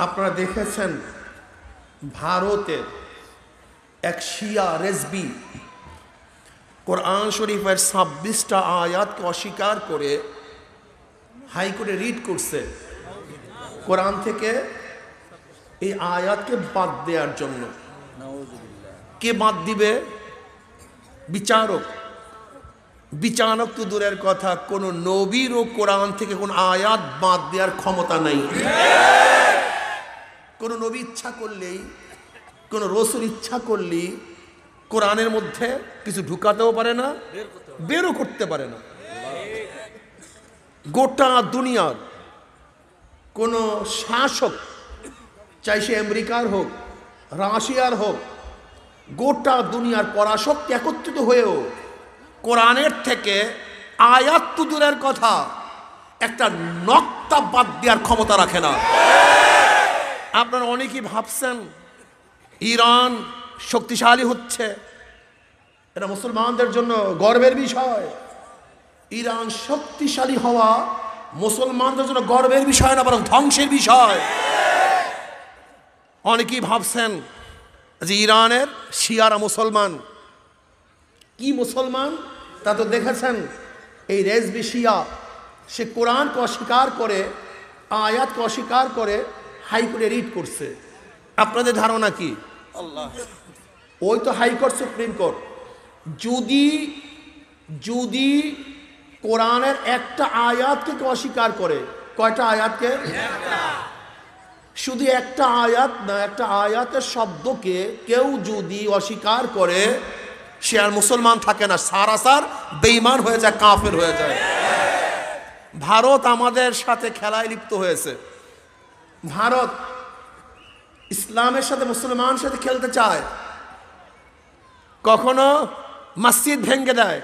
আপনারা দেখেছেন ভারতের এক শিয়া রেজবি কোরআন শরীফের 26টা আয়াতকে অস্বীকার করে হাইকোর্টে রিট করছে কোরআন থেকে এই আয়াতকে বাদ দেওয়ার জন্য। কে বাদ দিবে? বিচারক। বিচারক তো দূরের কথা, কোন নবীরও কোরআন থেকে কোন আয়াত বাদ দেওয়ার ক্ষমতা নাই। কোন নবী ইচ্ছা করলেই, কোন রসুল ইচ্ছা করলেই কোরআনের মধ্যে কিছু ঢুকাতেও পারে না, বেরও করতে পারে না। গোটা দুনিয়ার কোন শাসক, চাই সে আমেরিকার হোক, রাশিয়ার হোক, গোটা দুনিয়ার পরাশক্তি একত্রিত হয়েও কোরআনের থেকে আয়াত তো দূরের কথা, একটা নক্তা বাদ দেওয়ার ক্ষমতা রাখে না। আপনারা অনেকেই ভাবছেন ইরান শক্তিশালী হচ্ছে, এটা মুসলমানদের জন্য গর্বের বিষয়। ইরান শক্তিশালী হওয়া মুসলমানদের জন্য গর্বের বিষয় না, বরং ধ্বংসের বিষয়। অনেকেই ভাবছেন যে ইরানের শিয়ারা মুসলমান। কি মুসলমান তা তো দেখেছেন, এই রেজবি শিয়া সে কোরআনকে অস্বীকার করে, আয়াতকে অস্বীকার করে হাইকোর্টে রিট করছে। আপনাদের ধারণা কি? ওই তো হাইকোর্ট, সুপ্রিম কোর্ট যদি কোরআনের একটা আয়াতকে অস্বীকার করে, কয়টা আয়াতকে? শুধু একটা আয়াত না, একটা আয়াতের শব্দকে কেউ যদি অস্বীকার করে সে আর মুসলমান থাকে না, সারাসার বেঈমান হয়ে যায়, কাফের হয়ে যায়। ভারত আমাদের সাথে খেলায় লিপ্ত হয়েছে। ভারত ইসলামের সাথে মুসলমানের সাথে খেলতে চায়, কখনো মসজিদ ভেঙে দেয়।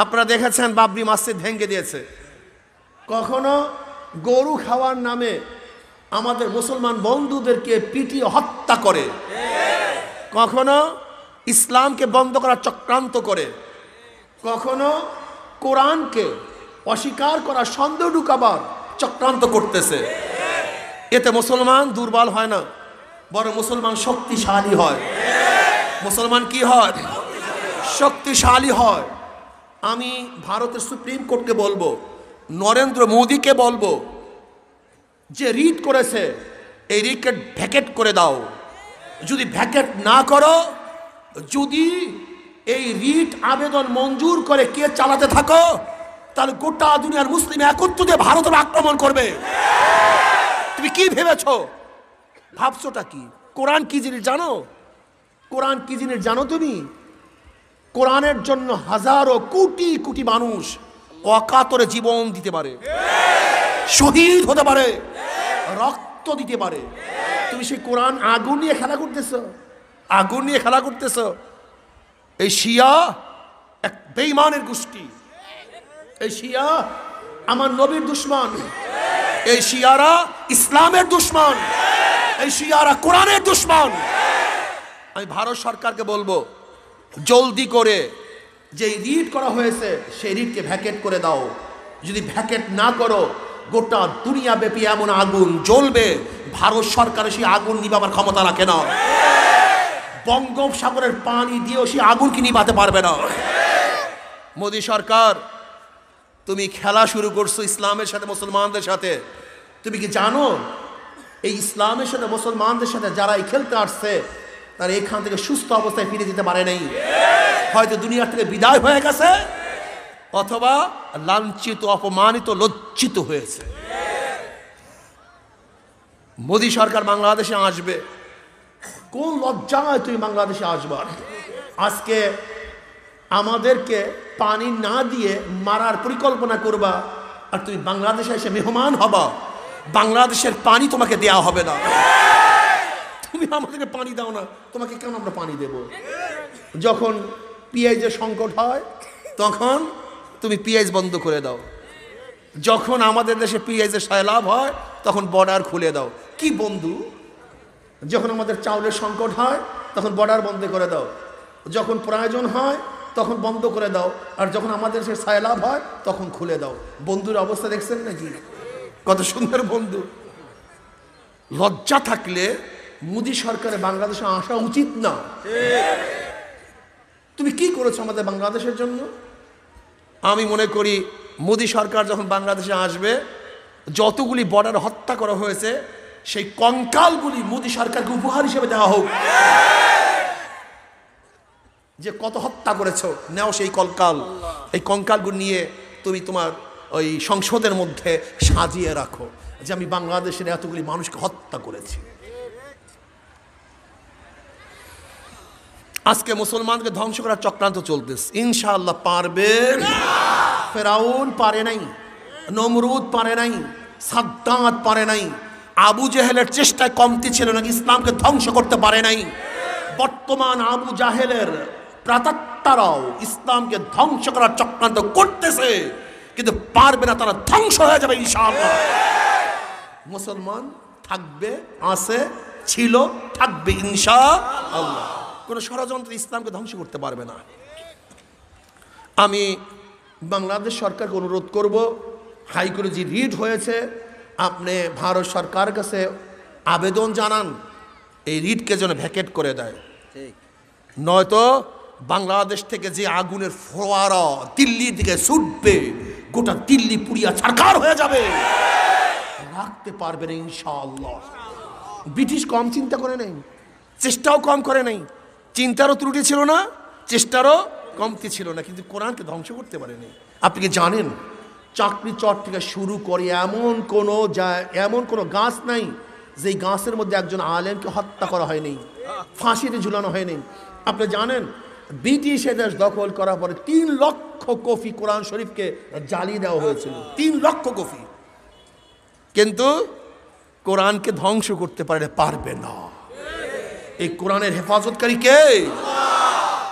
আপনারা দেখেছেন বাবরি মসজিদ ভেঙে দিয়েছে। কখনো গরু খাওয়ার নামে আমাদের মুসলমান বন্ধুদেরকে পিটিয়ে হত্যা করে, কখনো ইসলামকে বন্ধ করার চক্রান্ত করে, কখনো কোরআনকে অস্বীকার করার সন্দেহ ঢুকাবার চক্রান্ত করতেছে। এতে মুসলমান দুর্বল হয় না, বরং মুসলমান শক্তিশালী হয়। মুসলমান কি হয়? শক্তিশালী হয়। আমি ভারতের সুপ্রিম কোর্টকে বলবো, নরেন্দ্র মোদীকে বলবো, যে রিট করেছে এই রিটকে ভ্যাকেট করে দাও। যদি ভ্যাকেট না করো, যদি এই রিট আবেদন মঞ্জুর করে কে চালাতে থাকো, তাহলে গোটা দুনিয়ার মুসলিম একত্রিত ভারতের আক্রমণ করবে। তুমি কি ভেবেছো? ভাবছোটা কি? কোরআন কি জিনিস জানো? কোরআন কি জিনিস জানো তুমি? কোরআনের জন্য হাজারো কোটি কোটি মানুষ অকাতরে জীবন দিতে পারে, শহীদ হতে পারে, রক্ত দিতে পারে। তুমি সেই কোরআন আগুন নিয়ে খেলা করতেছ, আগুন নিয়ে খেলা করতেছ। এই শিয়া এক বেঈমানের গোষ্ঠী। এই শিয়া আমার নবীর দুশমন, এই শিয়ারা ইসলামের দুশমন, এই শিয়ারা কোরআনের দুশমন। আমি ভারত সরকারকে বলবো, জলদি করে যে রিট করা হয়েছে সেই রিটকে ভ্যাকেট করে দাও। যদি ভ্যাকেট না করো, গোটা দুনিয়া ব্যাপী এমন আগুন জ্বলবে, ভারত সরকারের সেই আগুন নিভাবার ক্ষমতা রাখে না। বঙ্গোপসাগরের পানি দিয়েও সেই আগুন কি নিভাতে পারবে না। মোদী সরকার, তুমি খেলা শুরু করছো ইসলামের সাথে, মুসলমানদের সাথে। তুমি কি জানো এই ইসলামের সাথে মুসলমানদের সাথে যারা এই খেলতে আসছে, তারা এখান থেকে সুস্থ অবস্থায় ফিরে যেতে পারে নাই। হয়তো দুনিয়ার থেকে বিদায় হয়ে গেছে, অথবা লাঞ্ছিত, অপমানিত, লজ্জিত হয়েছে। মোদী সরকার বাংলাদেশে আসবে, কোন লজ্জায় তুমি বাংলাদেশে আসবা? আজকে আমাদেরকে পানি না দিয়ে মারার পরিকল্পনা করবা, আর তুমি বাংলাদেশে এসে মেহমান হবা। বাংলাদেশের পানি তোমাকে দেয়া হবে না। তুমি আমাদেরকে পানি দাও না, তোমাকে কেন আমরা পানি দেব? যখন পিএইচের সংকট হয় তখন তুমি পিএইচ বন্ধ করে দাও। যখন আমাদের দেশে পিএইচের সয়লাভ হয় তখন বর্ডার খুলে দাও। কি বন্ধু? যখন আমাদের চাউলের সংকট হয় তখন বর্ডার বন্ধ করে দাও, যখন প্রয়োজন হয় তখন বন্ধ করে দাও, আর যখন আমাদের দেশে সয়লাভ হয় তখন খুলে দাও। বন্ধুর অবস্থা দেখছেন নাকি? কত সুন্দর বন্ধু। লজ্জা থাকলে মোদী সরকারের বাংলাদেশে আসা উচিত না। তুমি কি করেছো আমাদের বাংলাদেশের জন্য? আমি মনে করি মোদী সরকার যখন বাংলাদেশে আসবে, যতগুলি বর্ডার হত্যা করা হয়েছে সেই কঙ্কালগুলি মোদী সরকারকে উপহার হিসেবে দেওয়া হোক। যে কত হত্যা করেছো, নেও সেই কঙ্কাল। এই কঙ্কালগুলি নিয়ে তুমি তোমার ওই সংসদের মধ্যে সাজিয়ে রাখো যে আমি বাংলাদেশের এতগুলি মানুষকে হত্যা করেছি। আজকে মুসলমানকে ধ্বংস করার চক্রান্ত চলতেছে, ইনশাআল্লাহ পারবে। ফেরাউন পারে নাই, নমরুদ পারে নাই, সাদ্দাত পারে নাই, আবু জেহেলের চেষ্টায় কমতি ছিল না, ইসলামকে ধ্বংস করতে পারে নাই। বর্তমান আবু জাহেলের প্রাতাত্মারাও ইসলামকে ধ্বংস করার চক্রান্ত করতেছে, কিন্তু পারবে না, তারা ধ্বংস হয়ে যাবে ইনশাআল্লাহ। মুসলমান থাকবে, আছে, ছিল, থাকবে ইনশাআল্লাহ। কোন ষড়যন্ত্র ইসলামকে ধ্বংস করতে পারবে না। আমি বাংলাদেশ সরকারকে অনুরোধ করব, হাইকোর্টে যে রিট হয়েছে আপনি ভারত সরকারের কাছে আবেদন জানান এই রিটকে যেন ভ্যাকেট করে দেয়। নয়তো বাংলাদেশ থেকে যে আগুনের ফোয়ারা দিল্লির দিকে ছুটবে, গোটা দিল্লি পুড়িয়া ছারখার হয়ে যাবে, রাখতে পারবে না ইনশাআল্লাহ। ব্রিটিশ কম চিন্তা করে নাই, চেষ্টাও কম করে নাই, চিন্তারও ত্রুটি ছিল না, চেষ্টারও কমতি ছিল না, কিন্তু কোরআনকে ধ্বংস করতে পারেনি। আপনি কি জানেন চাকরি চট থেকে শুরু করে এমন কোনো গাছ নাই যেই গাছের মধ্যে একজন আলেমকে হত্যা করা হয়নি, ফাঁসিতে ঝুলানো হয়নি। আপনি জানেন ব্রিটিশ দেশ দখল করার পরে 3 লক্ষ কপি কোরআন শরীফকে জ্বালিয়ে দেওয়া হয়েছিল, 3 লক্ষ কপি, কিন্তু কোরআনকে ধ্বংস করতে পারবে না। এই কোরআনের হেফাজতকারী কে?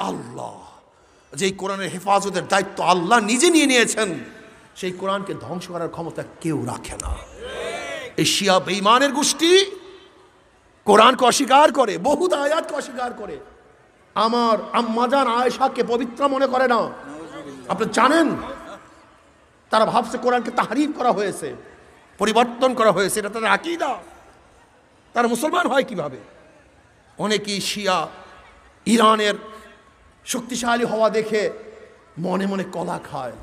আল্লাহ। যেই কোরআনের হেফাজতের দায়িত্ব আল্লাহ নিজে নিয়ে নিয়েছেন, সেই কোরআনকে ধ্বংস করার ক্ষমতা কেউ রাখে না। এই শিয়া বেঈমানের গোষ্ঠী কোরআনকে অস্বীকার করে, বহুত আয়াতকে অস্বীকার করে, আমার আম্মাজান আয়েশাকে পবিত্র মনে করে না। আপনি জানেন তারা ভাবছে কোরআনকে তাহরিফ করা হয়েছে, পরিবর্তন করা হয়েছে, এটা তাদের আকীদা। তারা মুসলমান হয় কিভাবে? অনেকেই শিয়া ইরানের শক্তিশালী হওয়া দেখে মনে মনে কলা খায়।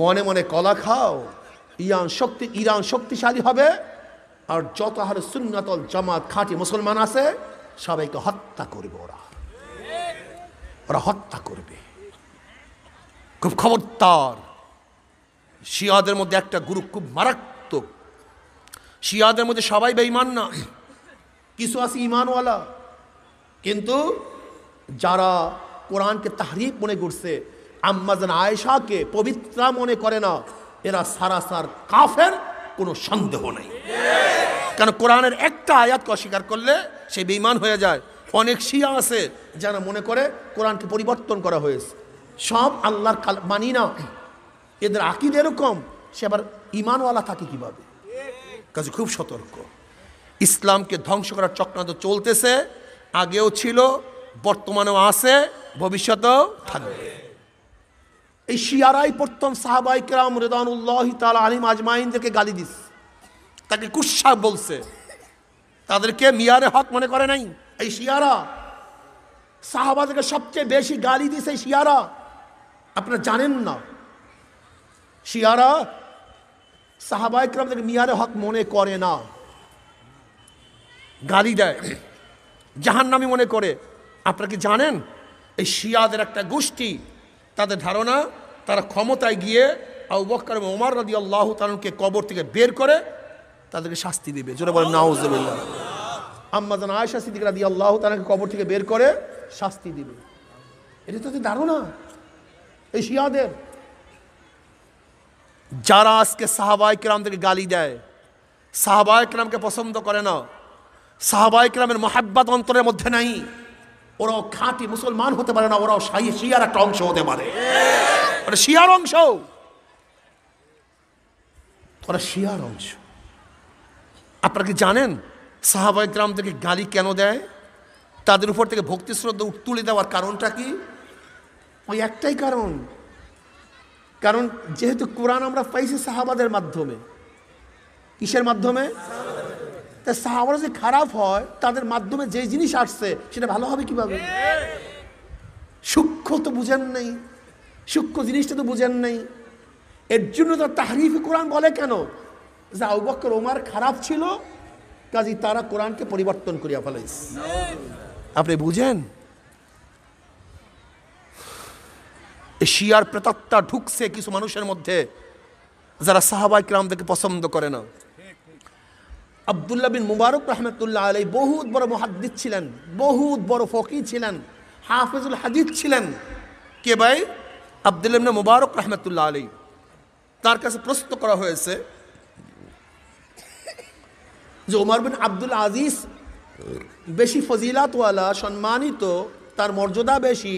মনে মনে কলা খাও, ইরান শক্তিশালী হবে, আর যত আহলে সুন্নাত ওয়াল জামাত খাঁটি মুসলমান আছে সবাইকে হত্যা করবে। ওরা হত্যা করবে। খুব খবরদার। শিয়াদের মধ্যে একটা গ্রুপ খুব মারাত্মক। শিয়াদের মধ্যে সবাই বেঈমান না, কিছু আছে ঈমানওয়ালা, কিন্তু যারা কোরআনকে তাহরিফ মনে করছে, আম্মাজান আয়েশাকে পবিত্র মনে করে না, এরা সারাসার কাফের, কোনো সন্দেহ নেই। কারণ কোরআনের একটা আয়াতকে অস্বীকার করলে সে বেঈমান হয়ে যায়। অনেক শিয়া আছে যারা মনে করে কোরআনকে পরিবর্তন করা হয়েছে, সব আল্লাহর মানি না, এদের আকীদা এরকম, সে আবার ঈমানওয়ালা থাকে কিভাবে? কাজে খুব সতর্ক। ইসলামকে ধ্বংস করার চক্রান্ত চলতেছে, আগেও ছিল, বর্তমানেও আছে, ভবিষ্যতেও থাকবে। এই শিয়ারাই প্রথম সাহাবায়ে কেরাম রিদওয়ানুল্লাহি তাআলা আলাইহিম আজমাইনদেরকে গালি দিস, তাকে কুৎসা বলছে, তাদেরকে মিয়ারে হক মনে করে নাই। এই শিয়ারা সাহাবাদেরকে সবচেয়ে বেশি গালি দিছে। এই শিয়ারা, আপনারা জানেন না, শিয়ারা সাহাবায়ে কেরামদেরকে মিয়ারে হক মনে করে না, গালি দেয়, জাহান্নামী মনে করে। আপনারা কি জানেন এই শিয়াদের একটা গোষ্ঠী, তাদের ধারণা তারা ক্ষমতায় গিয়ে আবু বকর এবং ওমর রাদিয়াল্লাহু তাআলাকে কবর থেকে বের করে তাদেরকে শাস্তি দিবে। জোরে বলেন নাউজুবিল্লাহ। আম্মাজান আয়েশা সিদ্দিকা রাদিয়াল্লাহু তাআলাকে কবর থেকে বের করে শাস্তি দিবে, এটা তো ধারণা এই শিয়াদের। যারা আজকে সাহাবায়ে কেরামদেরকে গালি দেয়, সাহাবায়ে কেরামকে পছন্দ করে না, সাহাবায়ে কেরামের মহাব্বত অন্তরের মধ্যে নাই, ওরাও খাঁটি মুসলমান হতে পারে না, ওরাও শিয়ার একটা অংশ হতে পারে। ওরা শিয়ার অংশ, ওরা শিয়ার অংশ। আপনারা কি জানেন সাহাবায়ে কেরামদেরকে গালি কেন দেয়? তাদের উপর থেকে ভক্তি শ্রদ্ধা তুলে দেওয়ার কারণটা কি? ওই একটাই কারণ, কারণ যেহেতু কোরআন আমরা পাইছি সাহাবাদের মাধ্যমে। কিসের মাধ্যমে? তা সাহাবারা যে খারাপ হয়, তাদের মাধ্যমে যে জিনিস আসছে সেটা ভালো হবে কিভাবে? সূক্ষ্ম তো বুঝেন নাই, সূক্ষ্ম জিনিসটা তো বুঝেন নাই। এর জন্য তো তাহরিফ কোরআন বলে কেন? যে আবু বকর ওমর খারাপ ছিল, কাজী তারা কোরআনকে পরিবর্তন করিয়া ফেলাইছে। আপনি বুঝেন? শিয়ার প্রেতাত্মা ঢুকছে কিছু মানুষের মধ্যে, যারা সাহাবায়ে কিরামদেরকে পছন্দ করে না। আব্দুল্লাহ বিন মুবারক রহমতুল্লাহ আলাইহি বহুত বড় মুহাদ্দিস ছিলেন, বহুত বড় ফকিহ ছিলেন, হাফিজুল হাদিস ছিলেন। কে ভাই? আব্দুল্লাহ বিন মুবারক রহমতুল্লাহ আলাইহি। তার কাছে প্রশ্ন করা হয়েছে যে ওমর বিন আব্দুল আজিজ বেশি ফজিলাতওয়ালা, সম্মানিত, তার মর্যাদা বেশি,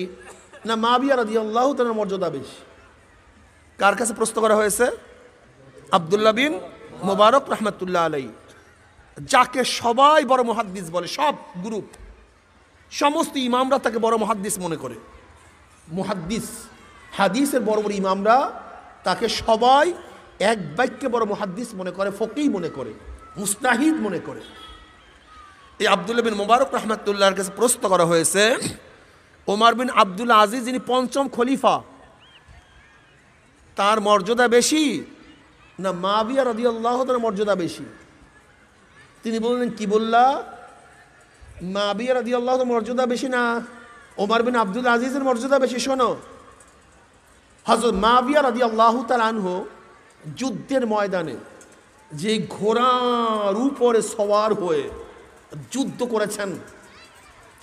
না মুআবিয়া রাদিয়াল্লাহু তাআলার মর্যাদা বেশি? কার কাছে প্রশ্ন করা হয়েছে? আব্দুল্লাহ বিন মুবারক রহমতুল্লাহ আলাইহি, যাকে সবাই বড় মুহাদ্দিস বলে, সব গ্রুপ, সমস্ত ইমামরা তাকে বড় মুহাদ্দিস মনে করে। মুহাদ্দিস, হাদিসের বড় বড় ইমামরা তাকে সবাই এক বাক্যে বড় মুহাদ্দিস মনে করে, ফকিহ মনে করে, মুস্তাহিদ মনে করে। এই আব্দুল্লাহ বিন মুবারক রহমতুল্লাহর কাছে প্রশ্ন করা হয়েছে, ওমর বিন আব্দুল আজিজ যিনি পঞ্চম খলিফা, তার মর্যাদা বেশি না মুআবিয়া রাদিয়াল্লাহু তাআলার মর্যাদা বেশি? তিনি বললেন, কি বললা? মুআবিয়া রাদিয়াল্লাহু তাআলার মর্যাদা বেশি না ওমর বিন আব্দুল আজিজের মর্যাদা বেশি? শোনো, হযরত মুআবিয়া রাদিয়াল্লাহু তাআলা আনহু যুদ্ধের ময়দানে যে ঘোড়ার উপরে সওয়ার হয়ে যুদ্ধ করেছেন,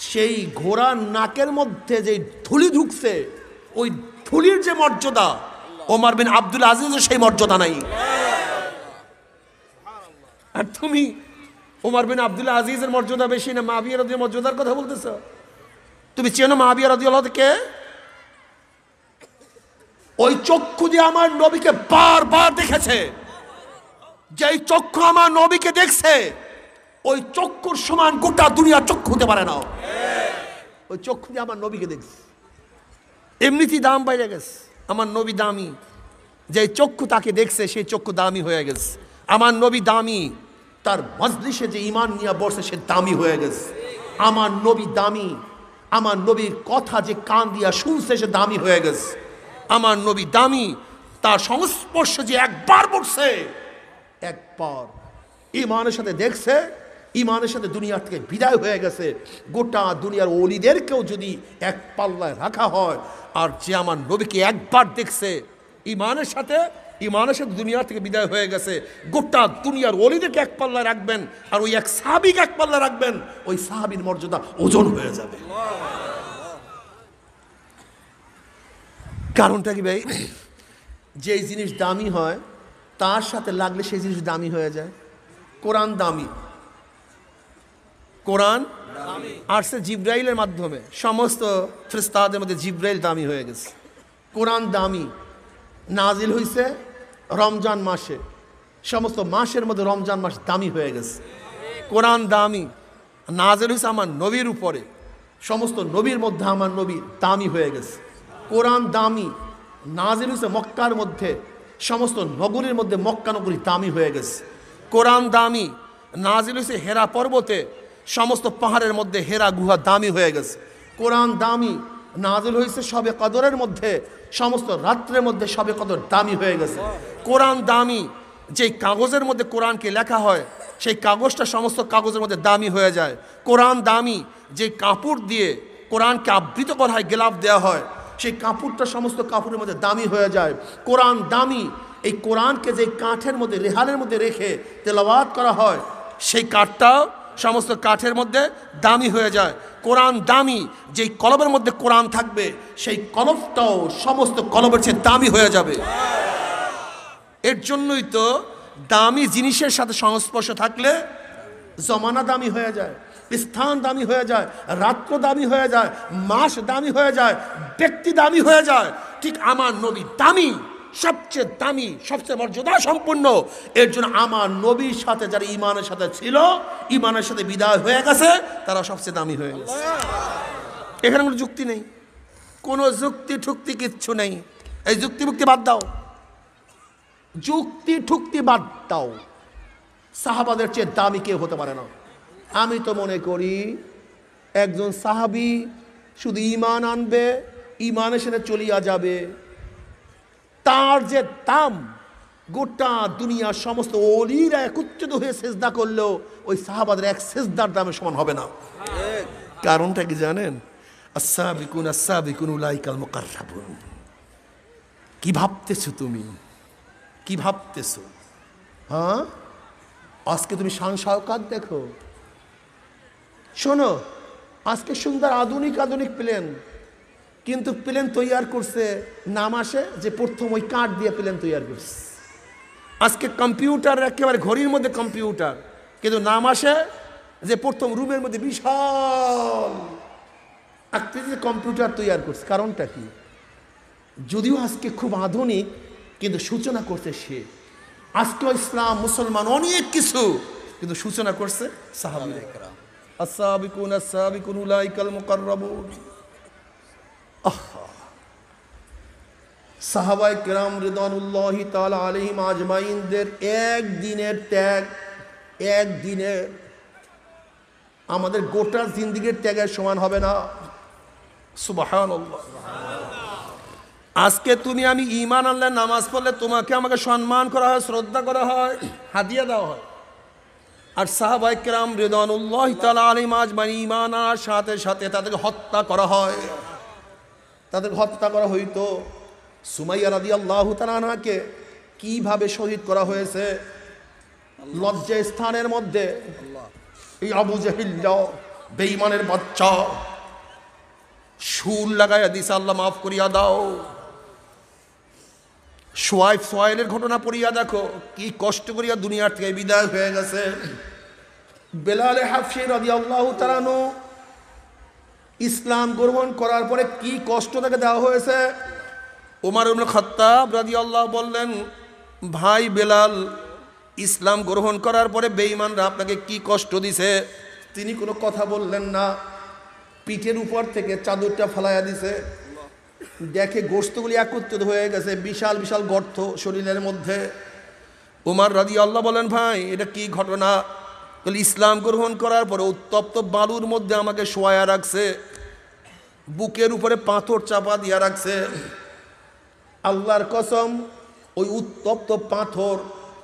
সেই ঘোড়ার নাকের মধ্যে যে ধুলি ঢুকছে, ওই ধুলির যে মর্যাদা, ওমর বিন আব্দুল আজিজের সেই মর্যাদা নাই। আর তুমি ওমর বিন আব্দুল আজিজের মর্যাদা বেশি না মুআবিয়া রাদিয়াল্লাহু মর্যাদার কথা বলতেছ? তুমি চেনো মুআবিয়া রাদিয়াল্লাহু কে? ওই চক্ষু দিয়ে আমার নবীকে বারবার দেখেছে। যেই চক্ষু আমার নবীকে দেখছে, ওই চক্ষুর সমান গোটা দুনিয়া চক্ষু হতে পারে না। ওই চক্ষু দিয়ে আমার নবীকে দেখছে, এমনিতেই দাম বাইরে গেছে। আমার নবী দামি, যে চক্ষু তাকে দেখছে সেই চক্ষু দামি হয়ে গেছে। আমার নবী দামি, তার মজলিসে যে ঈমান নিয়ে বসে সে দামি হয়ে গেছে। আমার নবী দামি, আমার নবীর কথা যে কান দিয়া শুনছে সে দামি হয়ে গেছে। আমার নবী দামি, তার সংস্পর্শে যে একবার বসছে, একবার ঈমানের সাথে দেখছে, ঈমানের সাথে দুনিয়ার থেকে বিদায় হয়ে গেছে। গোটা দুনিয়ার ওলিদেরকেও যদি এক পাল্লায় রাখা হয়, আর যে আমার নবীকে একবার দেখছে ঈমানের সাথে দুনিয়ার থেকে বিদায় হয়ে গেছে, গোটা দুনিয়ার ওলিদেরকে এক পাল্লায় রাখবেন, আর ওই এক সাহাবীকে এক পাল্লায় রাখবেন, ওই সাহাবীর মর্যাদা ওজন হয়ে যাবে। কারণটা কি ভাই? যেই জিনিস দামি হয় তার সাথে লাগলে সেই জিনিস দামি হয়ে যায়। কোরআন দামি, কোরআন আসছে জিব্রাইলের মাধ্যমে, সমস্ত ফেরেশতাদের মধ্যে জিব্রাইল দামি হয়ে গেছে। কোরআন দামি, নাজিল হইছে রমজান মাসে, সমস্ত মাসের মধ্যে রমজান মাস দামি হয়ে গেছে। কোরআন দামি, নাজিল হইছে আমার নবীর উপরে, সমস্ত নবীর মধ্যে আমার নবী দামি হয়ে গেছে। কোরআন দামি, নাজিল হইছে মক্কার মধ্যে, সমস্ত নগরীর মধ্যে মক্কা নগরী দামি হয়ে গেছে। কোরআন দামি, নাজিল হইছে হেরা পর্বতে, সমস্ত পাহাড়ের মধ্যে হেরা গুহা দামি হয়ে গেছে। কোরআন দামি, নাজিল হয়েছে শবে কদরের মধ্যে, সমস্ত রাত্রের মধ্যে শবে কদর দামি হয়ে গেছে। কোরআন দামি, যেই কাগজের মধ্যে কোরআনকে লেখা হয় সেই কাগজটা সমস্ত কাগজের মধ্যে দামি হয়ে যায়। কোরআন দামি, যে কাপড় দিয়ে কোরআনকে আবৃত করা হয়, গেলাফ দেওয়া হয়, সেই কাপড়টা সমস্ত কাপড়ের মধ্যে দামি হয়ে যায়। কোরআন দামি, এই কোরআনকে যে কাঠের মধ্যে, রেহানের মধ্যে রেখে তেলাওয়াত করা হয়, সেই কাঠটাও সমস্ত কাঠের মধ্যে দামি হয়ে যায়। কোরআন দামি, যেই কলমের মধ্যে কোরআন থাকবে সেই কলমটাও সমস্ত কলমের চেয়ে দামি হয়ে যাবে। এর জন্যই তো দামি জিনিসের সাথে সংস্পর্শ থাকলে জমানা দামি হয়ে যায়, স্থান দামি হয়ে যায়, রাত্র দামি হয়ে যায়, মাস দামি হয়ে যায়, ব্যক্তি দামি হয়ে যায়। ঠিক আমার নবী দামি, সবচেয়ে দামি, সবচেয়ে মর্যাদা সম্পন্ন। এর জন্য আমার নবীর সাথে যারা ঈমানের সাথে ছিল, ঈমানের সাথে বিদায় হয়ে গেছে, তারা সবচেয়ে দামি হয়ে গেছে। এখানে কোনো যুক্তি নেই, কোনো যুক্তি ঠুক্তি কিচ্ছু নেই। এই যুক্তি মুক্তি বাদ দাও, যুক্তি ঠুক্তি বাদ দাও। সাহাবাদের চেয়ে দামি কেউ হতে পারে না। আমি তো মনে করি একজন সাহাবী শুধু ঈমান আনবে, ঈমানের সাথে চলিয়া যাবে, তার যে দাম গোটা দুনিয়ার সমস্ত ওলিরা একত্রিত হয়ে সেজদা করলেও ওই সাহাবাদের এক সেজদার দামের সমান হবে না। কারণটা কি জানেন? আস-সাবিকুন আস-সাবিকুন উলাইকাল মুকাররাবুন। কি ভাবতেছো তুমি? কি ভাবতেছো? হ্যাঁ, আজকে তুমি শান শাওকাত দেখো। শোনো, আজকে সুন্দর আধুনিক আধুনিক প্লেন, কিন্তু প্লেন তৈয়ার করছে নাম আসে যে প্রথম ওই কাঠ দিয়ে প্লেন তৈয়ার করছে। আজকে কম্পিউটার একেবারে ঘড়ির মধ্যে কম্পিউটার, কিন্তু নাম আসে যে প্রথম রুমের মধ্যে বিশাল আকৃতির কম্পিউটার তৈয়ার করছে। কারণটা কি? যদিও আজকে খুব আধুনিক, কিন্তু সূচনা করছে সে। আজকে ইসলাম মুসলমান অনেক কিছু, কিন্তু সূচনা করছে সাহাবায়ে কেরাম। আস-সাবিকুন আস-সাবিকুন উলাইকাল মুকাররাবুন। সাহাবায়ে কেরাম রিদওয়ানুল্লাহি তাআলা আলাইহিম আজমাইনদের একদিনের ত্যাগ, একদিনের আমাদের গোটা জিন্দেগীর ত্যাগের সমান হবে না। সুবহানাল্লাহ। আজকে তুমি আমি ঈমান আনলে, নামাজ পড়লে তোমাকে আমাকে সম্মান করা হয়, শ্রদ্ধা করা হয়, হাদিয়া দেওয়া হয়। আর সাহাবায়ে কেরাম রিদওয়ানুল্লাহি তাআলা আলাইহিম আজমাইন ঈমান আনার সাথে সাথে তাদেরকে হত্যা করা হয়। তাদেরকে হত্যা করা হইতো। সুমাইয়া রাদিয়াল্লাহু তাআলা আনহাকে কিভাবে শহীদ করা হয়েছে লজ্জা স্থানের মধ্যে। এই আবু জাহিল বেঈমানের বাচ্চা শুল লাগাইয়া দিছে, আল্লাহ মাফ করিয়া দাও। সোয়াইলের ঘটনা পড়িয়া দেখো, কি কষ্ট করিয়া দুনিয়ার থেকে বিদায় হয়ে গেছে। বেলাল হাফসি রাদিয়াল্লাহু তাআলা আনহু ইসলাম গ্রহণ করার পরে কি কষ্ট তাকে দেওয়া হয়েছে। ওমর ইবনে খাত্তাব রাদিয়াল্লাহু বললেন, ভাই বেলাল, ইসলাম গ্রহণ করার পরে বেঈমানরা আপনাকে কি কষ্ট দিছে? তিনি কোনো কথা বললেন না। পিঠের উপর থেকে চাদরটা ফালাইয়া দিছে, দেখে গোশতগুলি একত্রিত হয়ে গেছে, বিশাল বিশাল গর্ত শরীরের মধ্যে। ওমর রাদিয়াল্লাহু বলেন, ভাই এটা কি ঘটনা? বলে, ইসলাম গ্রহণ করার পরে উত্তপ্ত বালুর মধ্যে আমাকে শোয়া রাখছে, বুকের উপরে পাথর চাপা দিয়া রাখছে। আল্লাহর কসম, ওই উত্তপ্ত পাথর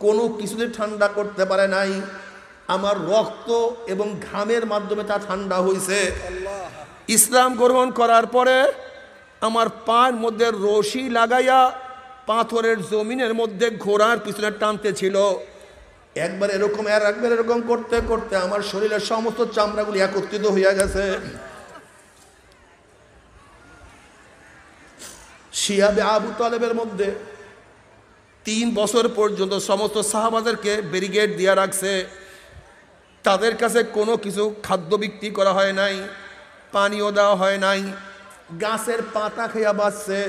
কোনো কিছুতে ঠান্ডা করতে পারে নাই। আমার রক্ত এবং ঘামের মাধ্যমে তা ঠান্ডা হয়েছে। ইসলাম গ্রহণ করার পরে আমার পায়ের মধ্যে রশি লাগাইয়া পাথরের জমিনের মধ্যে ঘোড়ার পিছনে টানতে ছিল। একবার এরকম আর একবার এরকম করতে করতে আমার শরীরের সমস্ত চামড়াগুলি একত্রিত হইয়া গেছে। শিয়াবে আবু তালেবের মধ্যে 3 বছর পর্যন্ত সমস্ত সাহাবাদেরকে ব্যারিকেড দিয়া রাখছে। তাদের কাছে কোনো কিছু খাদ্য বিক্রি করা হয় নাই, পানিও দেওয়া হয় নাই, গাছের পাতা খেয়া বাঁচছে।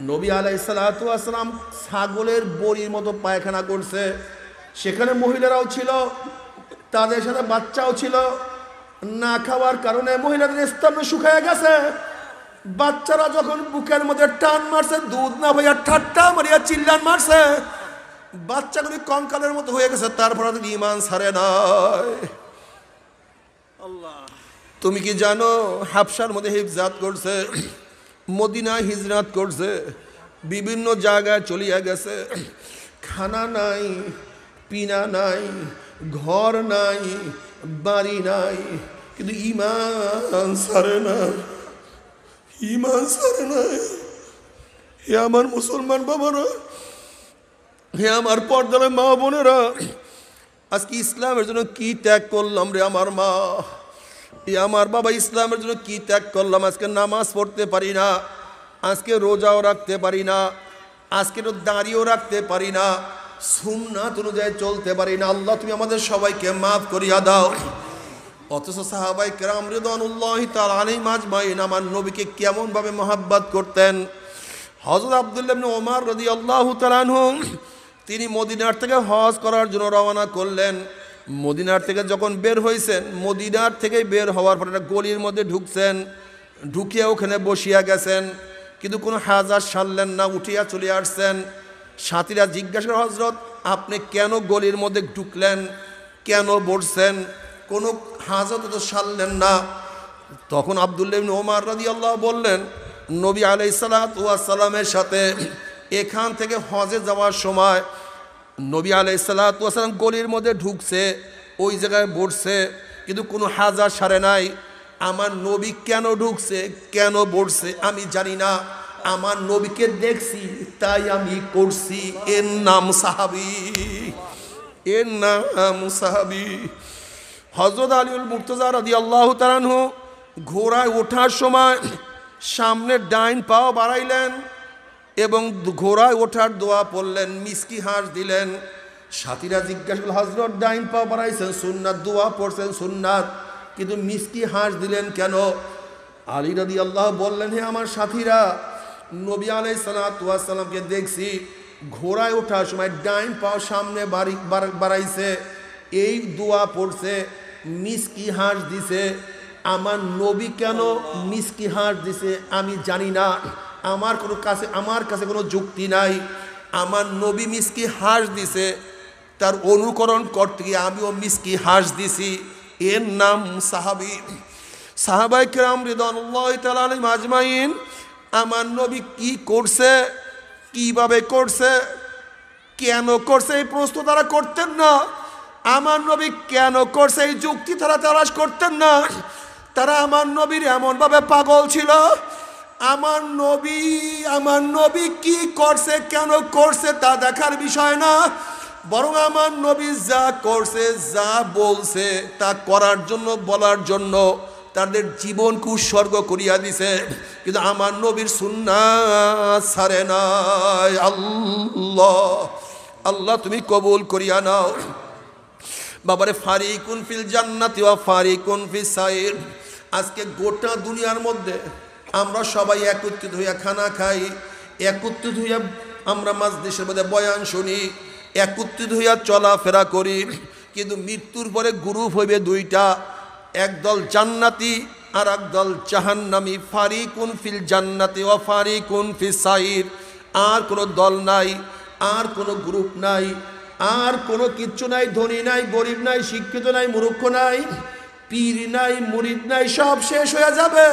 নবী আলাইহিস সালাতু ওয়াস সালাম ছাগলের বড়ির মতো পায়খানা করছে। সেখানে মহিলারাও ছিল, তাদের সাথে বাচ্চাও ছিল। না খাওয়ার কারণে মহিলাদের স্তম্ভ শুকিয়ে গেছে। বাচ্চারা যখন বুকের মধ্যে টান মারছে, দুধ না ভাইয়া ঠাট্টা মারিয়া চিল্লান মারছে, বাচ্চাগুলি কঙ্কালের মতো হয়ে গেছে। তারপরে ঈমান ছাড়ে নাই। আল্লাহ, তুমি কি জানো হাবশার মধ্যে হিজরাত করছে, মদিনায় হিজরাত করছে, বিভিন্ন জায়গায় চলিয়া গেছে। খানা নাই, পিনা নাই, ঘর নাই, বাড়ি নাই, কিন্তু ঈমান ছাড়ে না, ঈমান ছাড়ে না। হে আমার মুসলমান বাবারা, হে আমার পর্দার মা বোনেরা, আজকে ইসলামের জন্য কি ত্যাগ করলাম রে আমার মা, আমার বাবা, ইসলামের জন্য কি ত্যাগ করলাম। আজকে নামাজ পড়তে পারি না, আজকে রোজাও রাখতে পারি না, আজকে তো দাঁড়িয়েও রাখতে পারি না, সুন্নাত অনুযায়ী চলতে পারি না। আল্লাহ তুমি আমাদের সবাইকে মাফ করিয়া দাও। অথচ সাহাবায়ে কেরাম রিদওয়ানুল্লাহি তাআলা আলাইহিম আজমাইন আমার নবীকে কেমন ভাবে মহব্বত করতেন। হযরত আব্দুল্লাহ ইবনে ওমর রাদিয়াল্লাহু তাআলা আনহু তিনি মদিনার থেকে হজ করার জন্য রওনা করলেন। মদিনার থেকে যখন বের হয়েছেন, মদিনার থেকে বের হওয়ার পর একটা গলির মধ্যে ঢুকছেন, ঢুকিয়ে ওখানে বসিয়া গেছেন, কিন্তু কোনো হাজার সারলেন না, উঠিয়া চলে আসছেন। সাথীরা জিজ্ঞাসা করে, হযরত আপনি কেন গলির মধ্যে ঢুকলেন? কেন বলছেন? কোনো হাজত তো সারলেন না। তখন আব্দুল্লাহ ইবনে ওমর রাদিয়াল্লাহু বললেন, নবী আলাইহিস সালাতু ওয়াস সালামের সাথে এখান থেকে হজে যাওয়ার সময় নবী আলাইহিস সালাতু ওয়াস সালাম গলির মধ্যে ঢুকছে, ওই জায়গায় বসছে, কিন্তু কোনো হাজার সারে নাই। আমার নবী কেন ঢুকছে, কেন বসছে আমি জানি না। আমার নবীকে দেখছি তাই আমি করছি। এর নাম সাহাবী, এর নাম সাহাবী। হযরত আলীউল মুর্তজা রাদিয়াল্লাহু তাআলা আনহু ঘোড়ায় ওঠার সময় সামনে ডাইন পাও বাড়াইলেন এবং ঘোড়ায় ওঠার দোয়া পড়লেন, মিসকি হাঁস দিলেন। সাথীরা জিজ্ঞাসা করল, হযরত ডাইন পাও বাড়াইছেন সুন্নাত, দোয়া পড়ছেন সুন্নাত, কিন্তু মিসকি হাঁস দিলেন কেন? আলী রাদিয়াল্লাহু বললেন, হে আমার সাথীরা, নবী আলাইহিস সালাতু ওয়াস সালামকে দেখছি ঘোড়ায় ওঠার সময় ডাইন পাও সামনে বাড়াইছে, এই দোয়া পড়ছে, মিসকি হাঁস দিছে। আমার নবী কেন মিসকি হাঁস দিছে আমি জানি না। আমার কাছে কোনো যুক্তি নাই। আমার নবী মিসকি হাঁস দিছে, তার অনুকরণ করতে গিয়ে আমিও মিসকি হাঁস দিছি। এর নাম সাহাবী। সাহাবায়ে কেরাম রিদওয়ানুল্লাহি তাআলা আলাইহিম আজমাইন আমার নবী কি করছে, কিভাবে করছে, কেন করছে এই প্রশ্ন তারা করতেন না। আমার নবী কেন করছে এই যুক্তি তারা তালাশ করতেন না। তারা আমার নবীর এমনভাবে পাগল ছিল। আমার নবী কি করছে, কেন করছে তা দেখার বিষয় না, বরং আমার নবী যা করছে, যা বলছে তা করার জন্য, বলার জন্য তাদের জীবনকে উৎসর্গ করিয়া দিছে। কিন্তু আমার নবীর সুন্নাত ছাড়ে নাই। আল্লাহ তুমি কবুল করিয়া নাও। বাবারে, ফারিকুন ফিল জান্নাতি ওয়া ফারিকুন ফিস সাইর। আজকে গোটা দুনিয়ার মধ্যে আমরা সবাই একত্রিত হইয়া খানা খাই, একত্রিত হইয়া আমরা মাজলিসের মধ্যে বয়ান শুনি, একত্রিত হইয়া চলাফেরা করি, কিন্তু মৃত্যুর পরে গ্রুপ হইবে দুইটা, একদল জান্নাতি আর একদল জাহান্নামী। ফারিকুন ফিল জান্নাতি ওয়া ফারিকুন ফিস সাইর। আর কোনো দল নাই, আর কোনো গ্রুপ নাই, আর কোনো কিচ্ছু নাই। ধনী নাই, গরিব নাই, শিক্ষিত নাই, মূর্খ নাই, পীর নাই, মুরিদ নাই, সব শেষ হয়ে যাবে।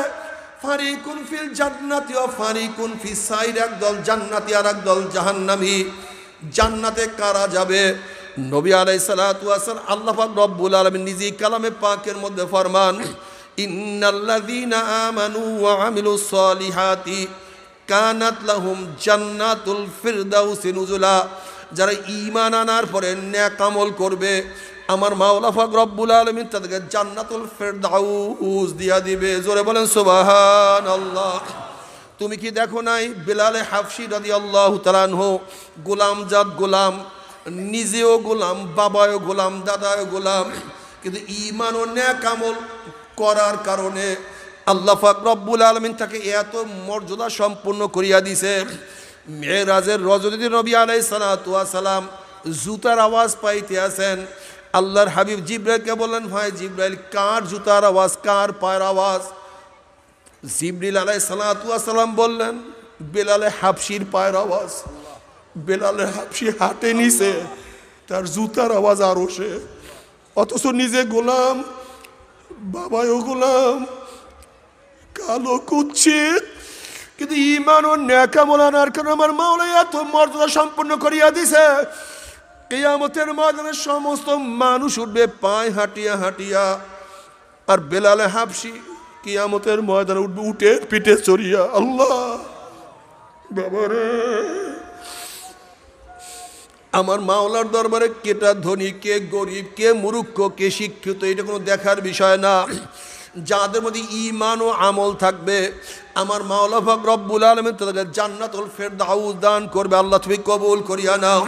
ফারিকুন ফিল জান্নাতি ওয়া ফারিকুন ফিস সাইর। একদল জান্নাতি আর একদল জাহান্নামী। জান্নাতে কারা যাবে? নবী আলাইহিস সালাতু ওয়াস সালাম, আল্লাহ পাক রব্বুল আলামিন নিজেই কালামে পাকের মধ্যে ফরমান, ইন্নাল্লাযীনা আমানু ওয়া আমিলুস সলিহাতি কানাত লাহুম জান্নাতুল ফিরদাউসি নুজুলা। যারা ঈমান আনার পরে নেক আমল করবে, আমার মাওলা পাক রব্বুল আলামিন তাদেরকে জান্নাতুল ফিরদাউস দিয়া দিবে। জোরে বলেন সুবহানাল্লাহ। তুমি কি দেখো নাই বিলাল হাফসি রাদিয়াল্লাহু তাআলা আনহু গোলাম গোলাম, নিজেও গোলাম, বাবাও গোলাম, দাদাও গোলাম, কিন্তু ঈমান ও নেক আমল করার কারণে আল্লাহ পাক রব্বুল আলামিন তাকে এত মর্যাদা সম্পন্ন করিয়া দিছে। মেরাজের রজনীতে নবী আলাইহিস সালাতু ওয়াস সালাম জুতার আওয়াজ পাইতে আছেন। আল্লাহর হাবিব জিবরাইলকে বললেন, ভাই জিবরাইল, কার জুতার আওয়াজ, কার পায়ের আওয়াজ? জিবরিল আলাইহিস সালাতু ওয়াস সালাম বললেন, বেলালে হাবশির পায়ের আওয়াজ। বেলালে হাবশি হাটে নিছে, তার জুতার আওয়াজ আরশে, অথচ নিজে গোলাম, বাবাও গোলাম, কালো কুচ্ছিত, কিন্তু ঈমান ও নেক আমল আনার কারণে আমার মাওলা এত মর্যাদা সম্পন্ন করিয়া দিছে। কিয়ামতের ময়দানে সমস্ত মানুষ উঠবে পায়ে হাঁটিয়া হাঁটিয়া, আর বেলালে হাবশি কিয়ামতের ময়দানে উঠবে উঠে পিঠে চড়িয়া। আল্লাহ বাবারে, আমার মাওলার দরবারে কেটা ধনী, কে গরিব, কে মূর্খ, কে শিক্ষিত, এটা কোনো দেখার বিষয় না। যাদের মধ্যে ঈমান ও আমল থাকবে, আমার মাওলা পাক রব্বুল আলামিন তাদেরকে জান্নাতুল ফিরদাউস দান করবে। আল্লাহ তুমি কবুল করিয়া নাও।